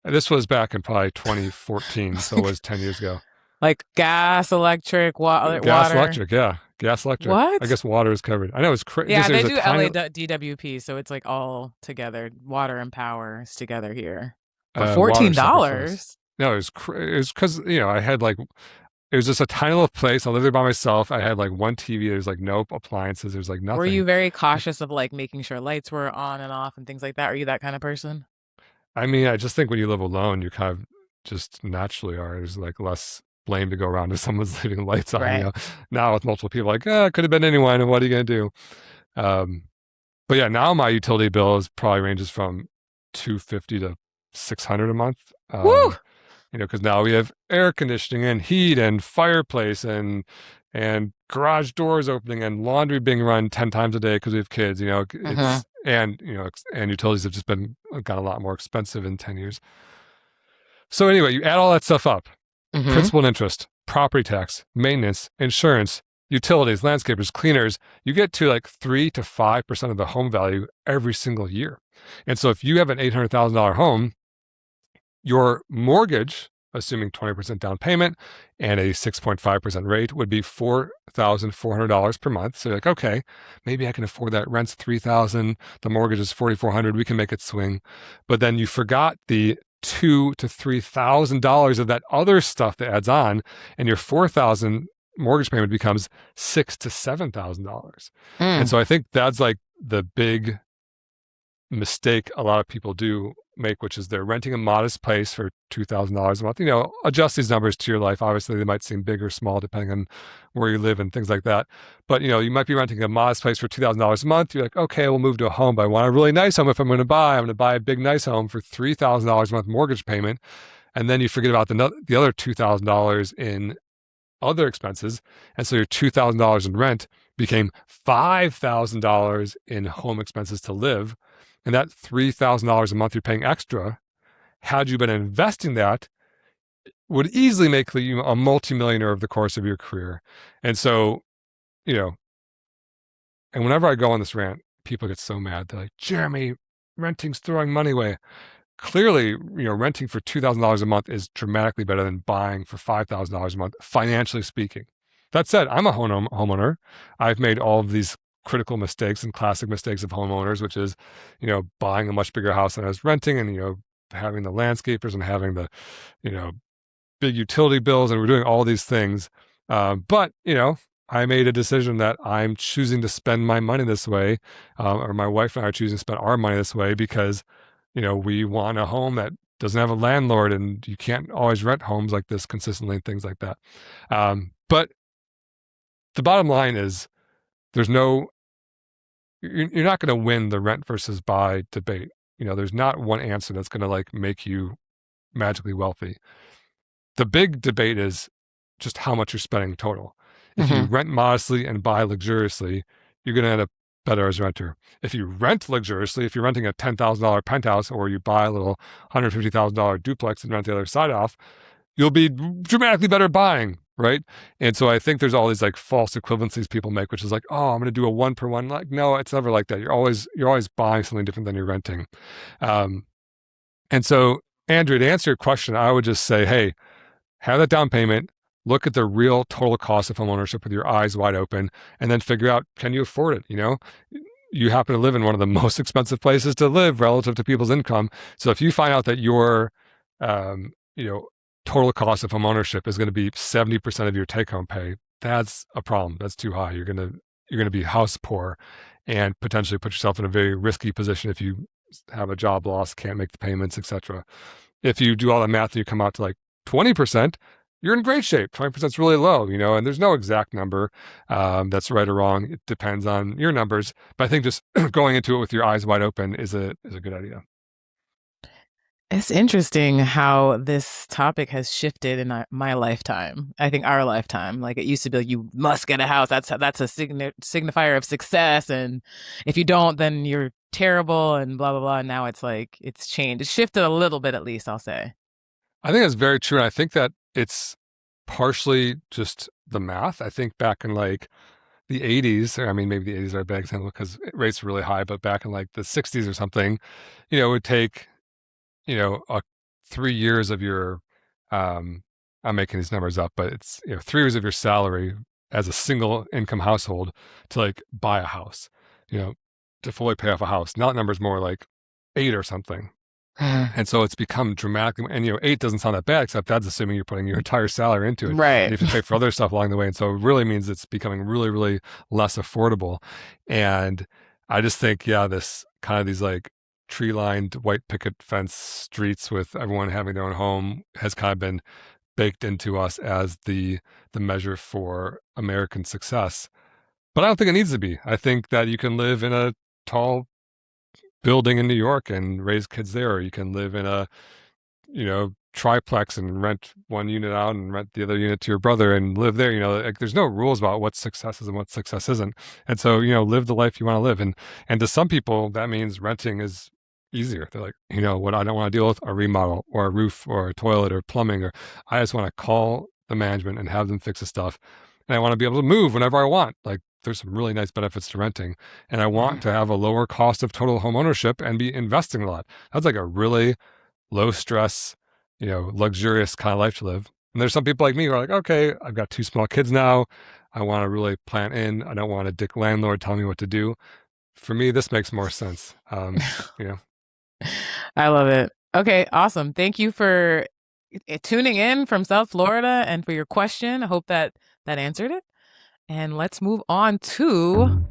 And this was back in probably 2014, so it was 10 years ago. Like gas, electric, water. Gas, electric, yeah. Gas, electric. What? I guess water is covered. I know it's crazy. Yeah, they do LA DWP, so it's like all together. Water and power is together here. For $14? No, it was because, I had like, it was just a tiny little place. I lived there by myself. I had like one TV. There's like no appliances. There's like nothing. Were you very cautious of like making sure lights were on and off and things like that? Are you that kind of person? I mean, I just think when you live alone, you kind of just naturally are. There's like less blame to go around if someone's leaving lights on. Right. Now with multiple people, like, it could have been anyone, and what are you gonna do? But yeah, now my utility bill probably ranges from $250 to $600 a month. Woo! Because now we have air conditioning and heat and fireplace and garage doors opening and laundry being run 10 times a day because we have kids. It's and utilities have just got a lot more expensive in 10 years. So anyway, you add all that stuff up. Principal and interest, property tax, maintenance, insurance, utilities, landscapers, cleaners, you get to like 3 to 5% of the home value every single year. And so if you have an $800,000 home, your mortgage assuming 20% down payment and a 6.5% rate, would be $4,400 per month. So you're like, okay, maybe I can afford that. Rent's $3,000, the mortgage is $4,400. We can make it swing. But then you forgot the $2,000 to $3,000 of that other stuff that adds on, and your $4,000 mortgage payment becomes $6,000 to $7,000. And Mm. so I think that's like the big mistake a lot of people do make, which is they're renting a modest place for $2,000 a month. Adjust these numbers to your life. Obviously, they might seem big or small depending on where you live and things like that. But you might be renting a modest place for $2,000 a month. You're like, okay, we'll move to a home, but I want a really nice home. If I'm going to buy a big nice home for $3,000 a month mortgage payment, and then you forget about the other $2,000 in other expenses, and so your $2,000 in rent became $5,000 in home expenses to live. And that $3,000 a month you're paying extra, had you been investing that, would easily make you a multimillionaire over the course of your career. And so, and whenever I go on this rant, people get so mad. They're like, Jeremy, renting's throwing money away. Clearly, renting for $2,000 a month is dramatically better than buying for $5,000 a month, financially speaking. That said, I'm a homeowner. I've made all of these critical mistakes and classic mistakes of homeowners, which is, buying a much bigger house than I was renting, and, having the landscapers and having the, big utility bills, and we're doing all these things. But, I made a decision that I'm choosing to spend my money this way, or my wife and I are choosing to spend our money this way because, we want a home that doesn't have a landlord, and you can't always rent homes like this consistently and things like that. But the bottom line is you're not going to win the rent versus buy debate. There's not one answer that's going to make you magically wealthy. The big debate is just how much you're spending total. If you rent modestly and buy luxuriously, you're going to end up better as a renter. If you rent luxuriously, if you're renting a $10,000 penthouse, or you buy a little $150,000 duplex and rent the other side off, you'll be dramatically better buying, right? And so I think there's all these false equivalencies people make, which is oh, I'm going to do a 1-for-1. No, it's never like that. You're always buying something different than you're renting. And so, Andrew, to answer your question, I would just say, hey, have that down payment, look at the real total cost of homeownership with your eyes wide open, and then figure out, can you afford it? You happen to live in one of the most expensive places to live relative to people's income. So if you find out that your, total cost of homeownership is going to be 70% of your take-home pay, that's a problem. That's too high. You're going to be house poor and potentially put yourself in a very risky position if you have a job loss, can't make the payments, etc. If you do all the math and you come out to 20%, you're in great shape. 20% is really low, and there's no exact number that's right or wrong. It depends on your numbers. But I think just going into it with your eyes wide open is a good idea. It's interesting how this topic has shifted in my lifetime. I think our lifetime. It used to be you must get a house. That's a signifier of success, and if you don't, then you're terrible, and blah blah blah. And now it's changed. It's shifted a little bit, at least I'll say. I think that's very true. And I think that it's partially just the math. I think back in the 80s, or maybe the 80s are a bad example because rates were really high, but back in the 60s or something, it would take, 3 years of your, I'm making these numbers up, but it's, 3 years of your salary as a single income household to buy a house, to fully pay off a house. Now that number's more 8 or something. And so it's become dramatically, and 8 doesn't sound that bad, except that's assuming you're putting your entire salary into it. Right. And you have to pay for other stuff along the way. And so it really means it's becoming really, really less affordable. And I just think, this kind of these tree-lined white picket fence streets with everyone having their own home has kind of been baked into us as the measure for American success. But I don't think it needs to be. I think that you can live in a tall building in New York and raise kids there, or you can live in a, triplex and rent one unit out and rent the other unit to your brother and live there. There's no rules about what success is and what success isn't. And so, live the life you want to live. And to some people, that means renting is easier. They're like, what I don't want to deal with, a remodel or a roof or a toilet or plumbing, or I just want to call the management and have them fix the stuff. And I want to be able to move whenever I want. There's some really nice benefits to renting, and I want to have a lower cost of total home ownership and be investing a lot. That's a really low stress, luxurious kind of life to live. And there's some people like me who are like, okay, I've got 2 small kids now. I want to really plan in. I don't want a dick landlord telling me what to do. For me, this makes more sense. I love it. Okay, awesome. Thank you for tuning in from South Florida and for your question. I hope that answered it. And let's move on to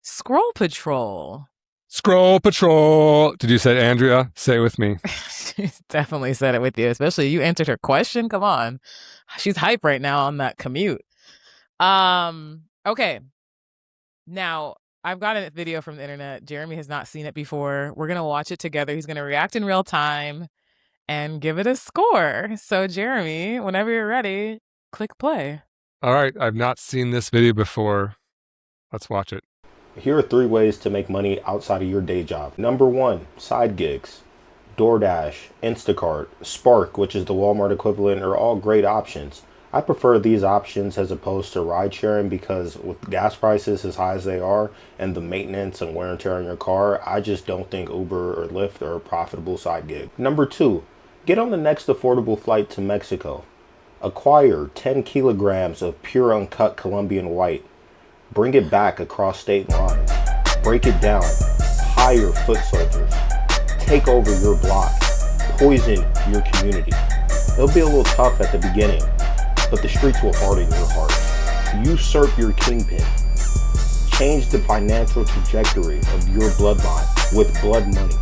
Scroll Patrol. Scroll Patrol. Did you say Andrea? Say it with me. She's definitely said it with you, especially you answered her question. Come on. She's hype right now on that commute. Okay. Now, I've got a video from the internet. Jeremy has not seen it before. We're going to watch it together. He's going to react in real time and give it a score. So, Jeremy, whenever you're ready, click play. All right. I've not seen this video before. Let's watch it. Here are 3 ways to make money outside of your day job. Number 1, side gigs. DoorDash, Instacart, Spark, which is the Walmart equivalent, are all great options. I prefer these options as opposed to ride sharing because with gas prices as high as they are and the maintenance and wear and tear on your car, I just don't think Uber or Lyft are a profitable side gig. Number 2, get on the next affordable flight to Mexico. Acquire 10 kilograms of pure uncut Colombian white. Bring it back across state lines. Break it down. Hire foot soldiers. Take over your block. Poison your community. It'll be a little tough at the beginning, but the streets will harden your heart. Usurp your kingpin. Change the financial trajectory of your bloodline with blood money.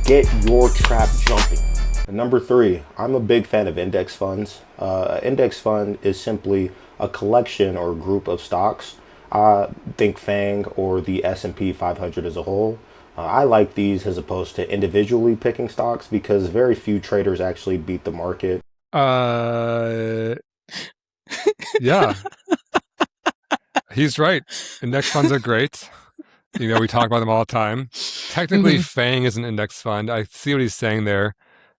Get your trap jumping. And number 3, I'm a big fan of index funds. Index fund is simply a collection or group of stocks. Think FANG or the S&P 500 as a whole. I like these as opposed to individually picking stocks because very few traders actually beat the market. Yeah. He's right. Index funds are great. We talk about them all the time. Technically, FANG is an index fund. I see what he's saying there.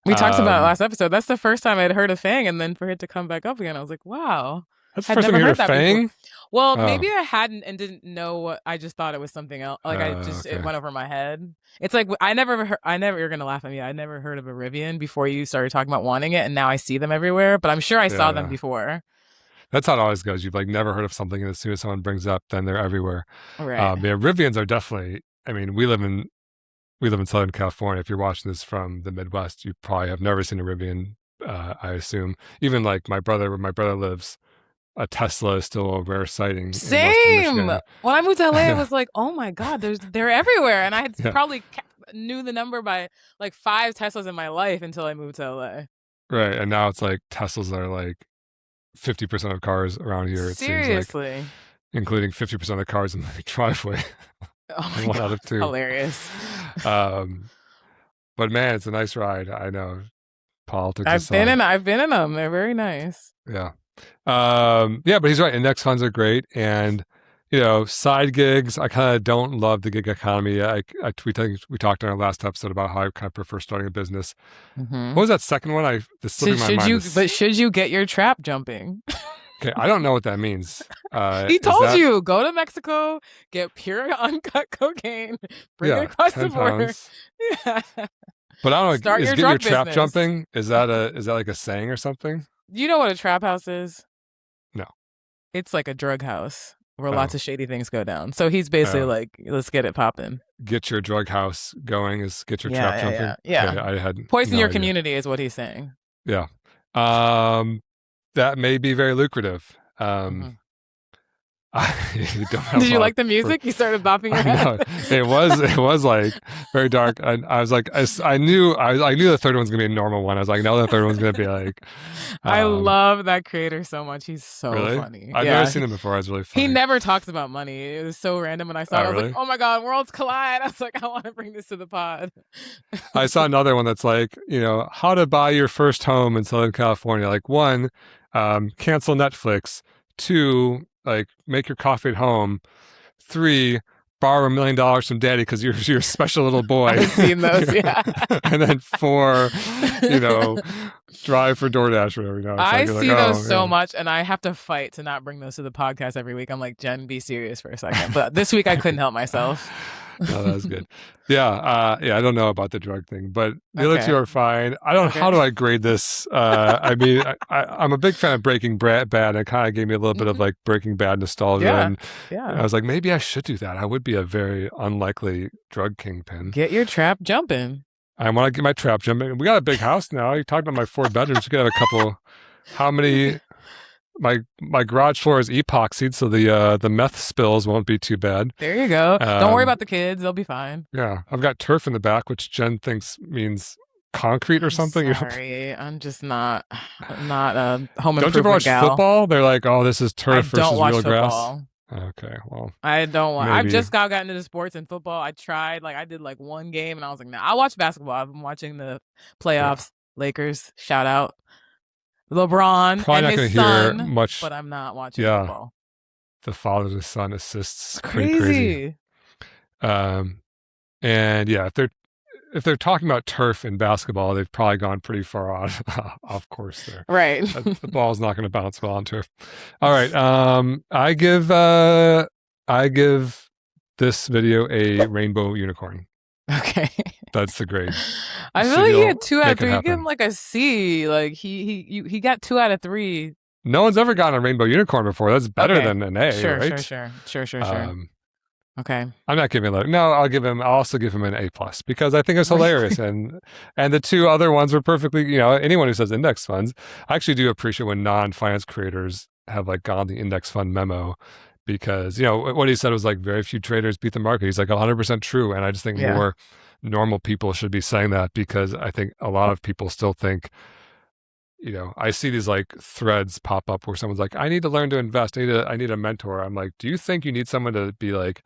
We talked about it last episode. That's the first time I'd heard of FANG, and then for it to come back up again, I was like, wow. That's the first time you heard of FANG? Well, maybe I hadn't and didn't know what. I just thought it was something else. Like it went over my head. It's like you're gonna laugh at me. I never heard of a Rivian before you started talking about wanting it, and now I see them everywhere. But I'm sure I saw them before. That's how it always goes. You've never heard of something, and as soon as someone brings it up, then they're everywhere. Right. Rivians are definitely. I mean, we live in Southern California. If you're watching this from the Midwest, you probably have never seen a Rivian. I assume even where my brother lives. A Tesla is still a rare sighting. Same. When I moved to LA, I was like, "Oh my God, they're everywhere!" And I had probably knew the number by 5 Teslas in my life until I moved to LA. Right, and now it's Teslas are 50% of cars around here. It Seriously, seems including 50% of the cars in the driveway. Oh my 1 God, out of 2. Hilarious. But man, it's a nice ride. I know. Politics. I've been in them. They're very nice. Yeah. But he's right. Index funds are great, and side gigs. I kind of don't love the gig economy. We talked in our last episode about how I kind of prefer starting a business. Mm-hmm. What was that second one? Should you get your trap jumping? Okay, I don't know what that means. He told you go to Mexico, get pure uncut cocaine, bring it across the border. Yeah. But I don't know. Start Is your get your drug trap business. jumping? Is that like a saying or something? You know what a trap house is? No. It's like a drug house where lots of shady things go down. So he's basically let's get it popping. Get your drug house going is get your trap jumping. Yeah. Okay, I had poison your community is what he's saying. Yeah. That may be very lucrative. Did you like the music? You started bopping your head. It was very dark. I was I knew the third one's gonna be a normal one. I was no, the third one's gonna be I love that creator so much. He's so really? funny. I've never seen him before. I was really funny. He never talks about money. It was so random when I saw it. I was like, oh my God, worlds collide. I was like, I want to bring this to the pod. I saw another one that's how to buy your first home in Southern California. 1, cancel Netflix. 2, make your coffee at home. 3, borrow $1 million from daddy because you're a special little boy. I've seen those, yeah. And then 4, drive for DoorDash or whatever. I see those so much, and I have to fight to not bring those to the podcast every week. I'm like, Jen, be serious for a second. But this week I couldn't help myself. No, that was good. Yeah, I don't know about the drug thing, but the other two Okay. are fine. I don't. Okay. How do I grade this? I mean, I'm a big fan of Breaking Bad, and it kind of gave me a little bit of Mhm. like Breaking Bad nostalgia, Yeah. and Yeah. I was like, maybe I should do that. I would be a very unlikely drug kingpin. Get your trap jumping. I want to get my trap jumping. We got a big house now. You talked about my 4 bedrooms. You could have a couple. How many? My garage floor is epoxied, so the meth spills won't be too bad. There you go. Don't worry about the kids; they'll be fine. Yeah, I've got turf in the back, which Jen thinks means concrete or something. Sorry, I'm just not a home Don't you ever improvement watch gal. football? They're like, oh, this is I turf don't versus watch real grass. football. Okay, well, I don't want. I've maybe. just gotten into sports and football. I tried, like, I did like one game, and I was like, nah. I watch basketball. I've been watching the playoffs. Lakers, shout out LeBron Probably and not his going to hear son, much. but I'm not watching Yeah, football. the father to son assists. It's Pretty crazy. crazy. And yeah, if they're talking about turf in basketball, they've probably gone pretty far off course there. Right. The ball's not going to bounce well on turf. All right. I give this video a rainbow unicorn. Okay. That's the grade. I feel So like he you'll had 2 out of make it 3. You give happen. him like a C. Like he got 2 out of 3. No one's ever gotten a rainbow unicorn before. That's better Okay. than an A, Sure, right? sure. Okay. I'm not giving it. No, I'll also give him an A plus because I think it's hilarious. And the 2 other ones were perfectly. Anyone who says index funds, I actually do appreciate when non-finance creators have like gone the index fund memo, because what he said was like very few traders beat the market. He's like 100% true, and I just think Yeah. more normal people should be saying that, because I think a lot of people still think. I see these like threads pop up where someone's like, I need to learn to invest. I need a mentor. I'm like, do you think you need someone to be like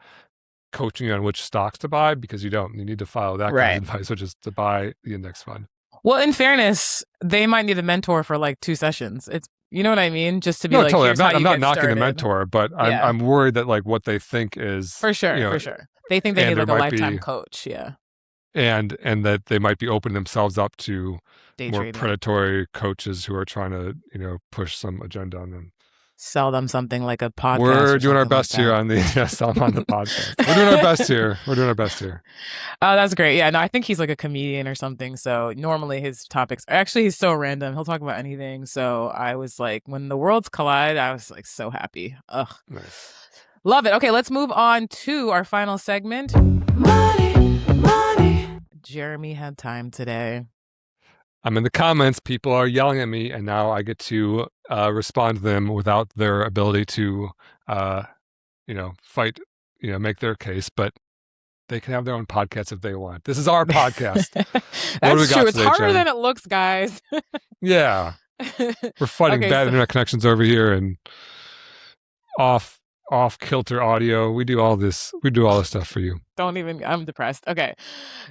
coaching you on which stocks to buy? Because you don't. You need to follow that Right. kind of advice, which is to buy the index fund. Well, in fairness, they might need a mentor for like 2 sessions. It's, you know what I mean? Just to be No, like, totally. here's how I'm you not get knocking started. the mentor, but Yeah. I'm worried that like what they think is For sure. They think they and need like there a might lifetime be- coach. Yeah. and that they might be opening themselves up to Day more trading. predatory coaches who are trying to push some agenda on them. Sell them something like a podcast. We're or doing our something like best here that. on the on the podcast. We're doing our best here. Oh, that's great. Yeah, no, I think he's like a comedian or something. So normally his topics actually he's so random. He'll talk about anything. So I was like, when the worlds collide, I was like so happy. Ugh. Nice. Love it. Okay, let's move on to our final segment. Money. Jeremy had time today. I'm in the comments. People are yelling at me, and now I get to respond to them without their ability to, fight, make their case. But they can have their own podcast if they want. This is our podcast. That's true. It's today, harder Jen? than it looks, guys. Yeah, we're fighting Okay, bad so- internet connections over here and off kilter audio. We do all this. We do all this stuff for you. Don't even, I'm depressed. Okay.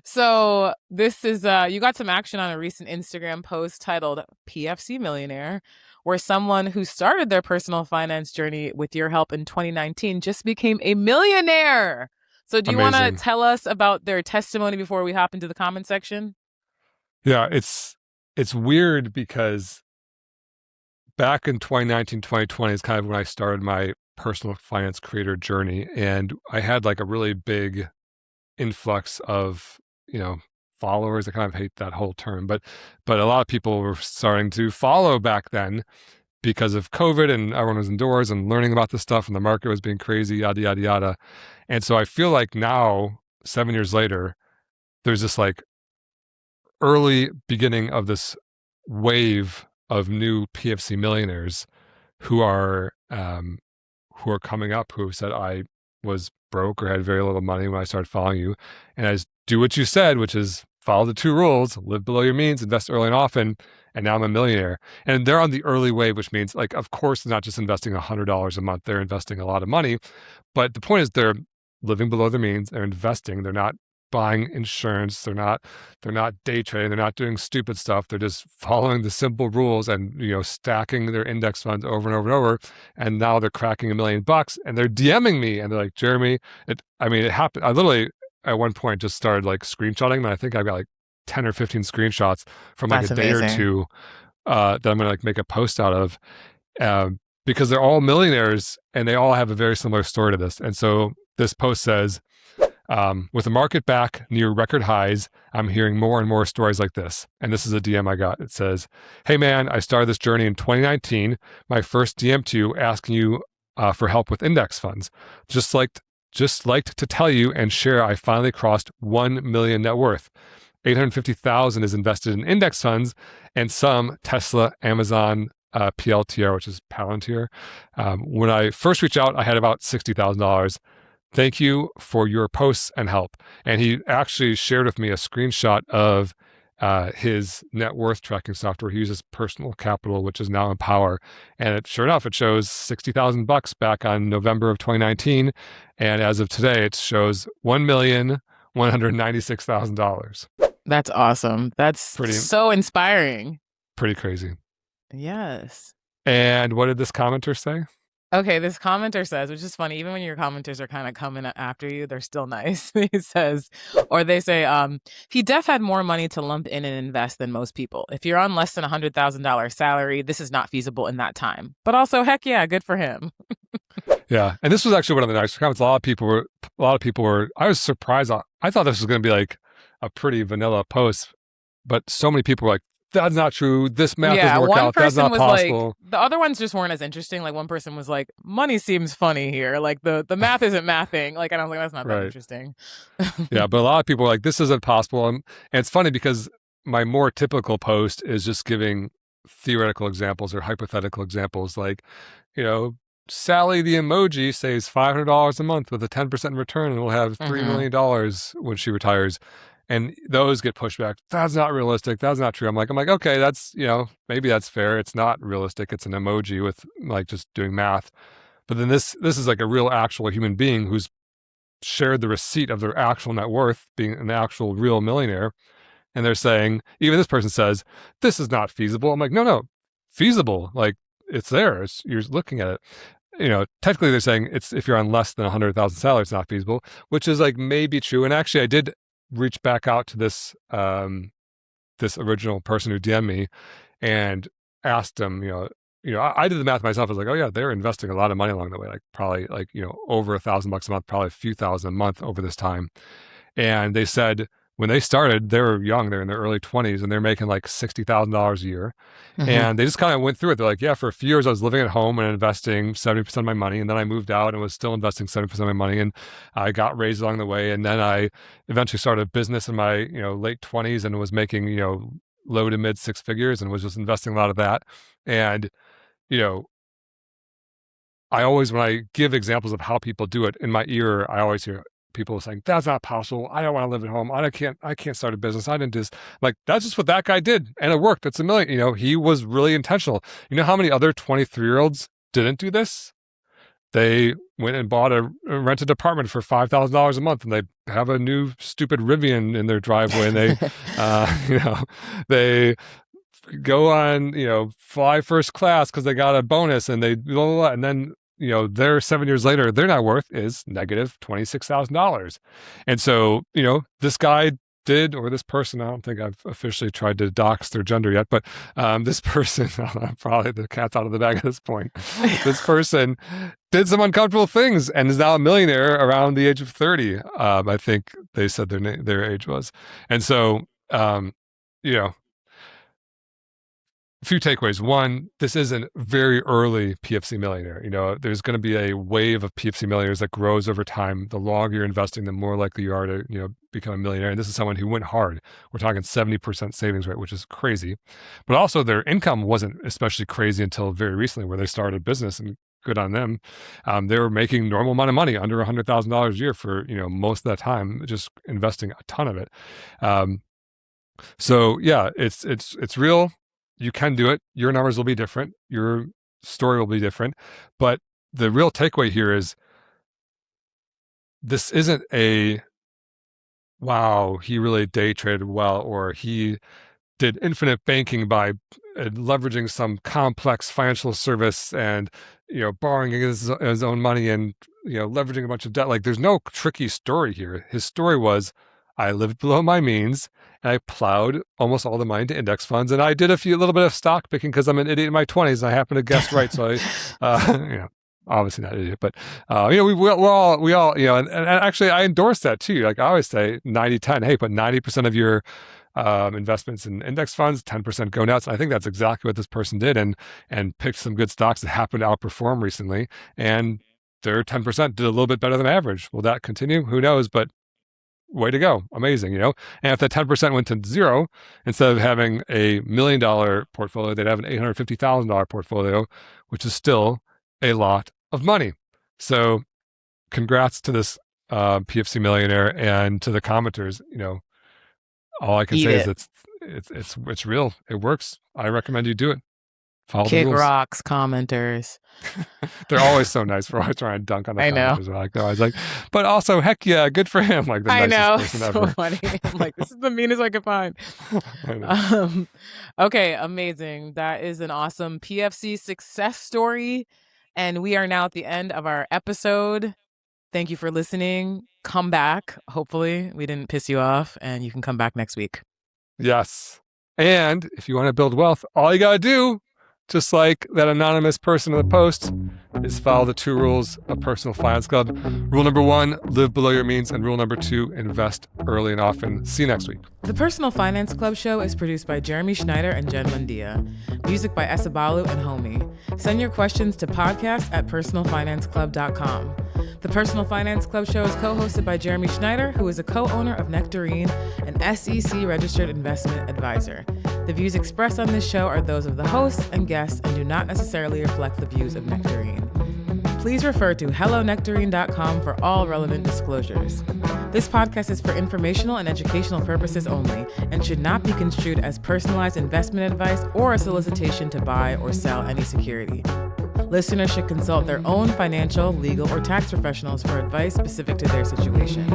So this is, you got some action on a recent Instagram post titled PFC Millionaire, where someone who started their personal finance journey with your help in 2019 just became a millionaire. So do you want to Amazing. tell us about their testimony before we hop into the comment section? Yeah, it's weird because back in 2019, 2020 is kind of when I started my personal finance creator journey, and I had like a really big influx of followers. I kind of hate that whole term, but a lot of people were starting to follow back then because of COVID, and everyone was indoors and learning about this stuff, and the market was being crazy, yada yada yada. And so I feel like now, 7 years later, there's this like early beginning of this wave of new PFC millionaires who are coming up, who said, I was broke or had very little money when I started following you, and I just do what you said, which is follow the 2 rules: live below your means, invest early and often. And now I'm a millionaire. And they're on the early wave, which means, like, of course, they're not just investing $100 a month. They're investing a lot of money. But the point is, they're living below their means. They're investing. They're not buying insurance. They're not day trading. They're not doing stupid stuff. They're just following the simple rules and, stacking their index funds over and over and over. And now they're cracking $1 million, and they're DMing me, and they're like, Jeremy, it happened. I literally at one point just started like screenshotting, and I think I've got like 10 or 15 screenshots from like That's a day or amazing. two that I'm gonna like make a post out of, because they're all millionaires and they all have a very similar story to this. And so this post says, With the market back near record highs, I'm hearing more and more stories like this. And this is a DM I got. It says, "Hey man, I started this journey in 2019. My first DM to you asking you for help with index funds. Just liked to tell you and share I finally crossed 1 million net worth. 850,000 is invested in index funds and some Tesla, Amazon, PLTR, which is Palantir. When I first reached out, I had about $60,000. Thank you for your posts and help." And he actually shared with me a screenshot of his net worth tracking software. He uses Personal Capital, which is now Empower. And sure enough, it shows $60,000 back on November of 2019. And as of today, it shows $1,196,000. That's awesome. That's so inspiring. Pretty crazy. Yes. And what did this commenter say? Okay, this commenter says, which is funny, even when your commenters are kind of coming after you, they're still nice. He says, or they say, he def had more money to lump in and invest than most people. If you're on less than $100,000 salary, this is not feasible in that time. But also, heck yeah, good for him. Yeah, and this was actually one of the nicer comments. A lot of people were. I was surprised. I thought this was going to be like a pretty vanilla post, but so many people were like, "That's not true. This math doesn't work out. That's not possible." Like, the other ones just weren't as interesting. Like one person was like, "Money seems funny here. Like the math isn't mathing." Like, and I was like, "That's not that interesting." Yeah, but a lot of people were like, "This isn't possible." And it's funny because my more typical post is just giving theoretical examples or hypothetical examples, like, Sally the emoji saves $500 a month with a 10% return and will have $3 million when she retires. And those get pushed back. That's not realistic. That's not true. I'm like, okay, that's, maybe that's fair. It's not realistic. It's an emoji with like just doing math. But then this is like a real actual human being who's shared the receipt of their actual net worth, being an actual real millionaire. And they're saying, even this person says, this is not feasible. I'm like, no, feasible. Like it's there. You're looking at it. Technically they're saying it's if you're on less than 100,000 salary, it's not feasible, which is like maybe true. And actually I did reach back out to this this original person who DM'd me and asked him, I did the math myself. I was like, oh yeah, they're investing a lot of money along the way, like probably like, over $1,000 a month, probably a few thousand a month over this time. And they said when they started, they were young, they're in their early 20s and they're making like $60,000 a year. And they just kind of went through it. They're like, yeah, for a few years I was living at home and investing 70% of my money. And then I moved out and was still investing 70% of my money. And I got raised along the way. And then I eventually started a business in my, late 20s and was making, low to mid six figures and was just investing a lot of that. And, I always, when I give examples of how people do it in my ear, I always hear people saying, that's not possible. I don't want to live at home. I can't start a business. I didn't do this. Like, that's just what that guy did. And it worked. It's $1 million. He was really intentional. You know how many other 23-year-olds didn't do this? They went and bought a rented apartment for $5,000 a month and they have a new stupid Rivian in their driveway. And they, they go on, fly first class because they got a bonus and they blah, blah, blah. And then, they're 7 years later, their net worth is negative $26,000. And so, this guy did, or this person, I don't think I've officially tried to dox their gender yet, but this person, probably the cat's out of the bag at this point. This person did some uncomfortable things and is now a millionaire around the age of 30. I think they said their age was. And so, a few takeaways. One, this is a very early PFC millionaire. There's going to be a wave of PFC millionaires that grows over time. The longer you're investing, the more likely you are to, become a millionaire. And this is someone who went hard. We're talking 70% savings rate, which is crazy. But also their income wasn't especially crazy until very recently where they started a business, and good on them. They were making normal amount of money, under $100,000 a year for, most of that time, just investing a ton of it. So yeah, it's real. You can do it. Your numbers will be different. Your story will be different. But the real takeaway here is this isn't a, wow, he really day traded well, or he did infinite banking by leveraging some complex financial service and, borrowing his own money and, leveraging a bunch of debt. Like, there's no tricky story here. His story was, I lived below my means and I plowed almost all the money into index funds. And I did little bit of stock picking because I'm an idiot in my 20s and I happened to guess right. So obviously not an idiot, but we all and actually I endorse that too. Like I always say 90-10. Hey, put 90% of your investments in index funds, 10% go nuts. And I think that's exactly what this person did, and picked some good stocks that happened to outperform recently, and their 10% did a little bit better than average. Will that continue? Who knows? But way to go. Amazing, And if that 10% went to zero, instead of having a $1 million portfolio, they'd have an $850,000 portfolio, which is still a lot of money. So congrats to this PFC millionaire, and to the commenters. All I can say is it's real. It works. I recommend you do it. Follow the Kick rules. rocks, commenters. They're always so nice. For always trying to dunk on the I know. commenters. I was like, but also, heck yeah, good for him. Like the I nicest know. person So ever. funny. I'm like, this is the meanest I could find. I know. Okay, amazing. That is an awesome PFC success story. And we are now at the end of our episode. Thank you for listening. Come back. Hopefully we didn't piss you off, and you can come back next week. Yes. And if you want to build wealth, all you got to do, just like that anonymous person in the post, is follow the 2 rules of Personal Finance Club. Rule number 1, live below your means. And rule number 2, invest early and often. See you next week. The Personal Finance Club show is produced by Jeremy Schneider and Jen Mundia. Music by Esabalu and Homie. Send your questions to podcast@personalfinanceclub.com. The Personal Finance Club show is co-hosted by Jeremy Schneider, who is a co-owner of Nectarine, an SEC-registered investment advisor. The views expressed on this show are those of the hosts and guests and do not necessarily reflect the views of Nectarine. Please refer to hellonectarine.com for all relevant disclosures. This podcast is for informational and educational purposes only and should not be construed as personalized investment advice or a solicitation to buy or sell any security. Listeners should consult their own financial, legal, or tax professionals for advice specific to their situation.